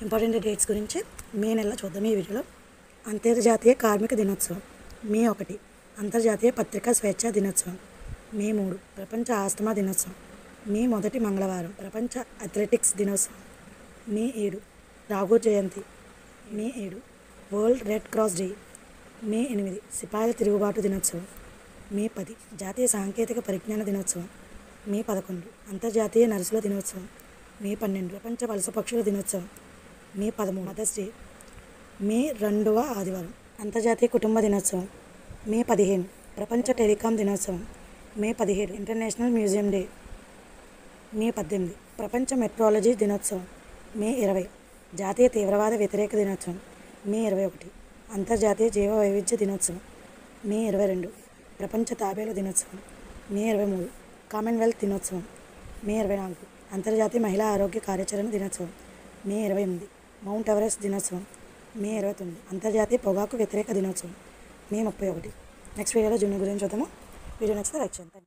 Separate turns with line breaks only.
Important dates గురించి మే నెల చూద్దాం ఈ వీడియోలో. అంతర్జాతీయ కార్మిక దినోత్సవం మే 1. అంతర్జాతీయ పత్రికా స్వేచ్ఛా దినోత్సవం మే 3. ప్రపంచ ఆస్తమా దినోత్సవం మే 1 మంగళవారం. ప్రపంచ అథ్లెటిక్స్ దినోత్సవం మే 7. ఠాగూర్ జయంతి మే 7. వరల్డ్ రెడ్ క్రాస్ డే మే 8. సిపాయిల తిరుగుబాటు దినోత్సవం మే 10. జాతీయ సాంకేతిక పరిజ్ఞాన దినోత్సవం మే 11. అంతర్జాతీయ నర్సుల దినోత్సవం మే 12. ప్రపంచ వలస పక్షుల దినోత్సవం మే 13. మదర్స్ డే మే 2వ ఆదివారం. అంతర్జాతీయ కుటుంబ దినోత్సవం మే 15. ప్రపంచ టెలికాం దినోత్సవం మే 17. ఇంటర్నేషనల్ మ్యూజియం డే మే 18. ప్రపంచ మెట్రాలజీ దినోత్సవం మే 20. జాతీయ తీవ్రవాద వ్యతిరేక దినోత్సవం మే 21. అంతర్జాతీయ జీవ వైవిధ్య దినోత్సవం మే 22. ప్రపంచ తాబేలు దినోత్సవం మే 23. కామన్వెల్త్ దినోత్సవం మే 24. అంతర్జాతీయ మహిళా ఆరోగ్య కార్యాచరణ దినోత్సవం మే 28. మౌంట్ ఎవరెస్ట్ దినోత్సవం మే 29. అంతర్జాతీయ పొగాకు వ్యతిరేక దినోత్సవం మే 31. నెక్స్ట్ వీడియోలో జూన్ గురించి చూద్దాము. వీడియో నచ్చితే లైక్ చేయండి.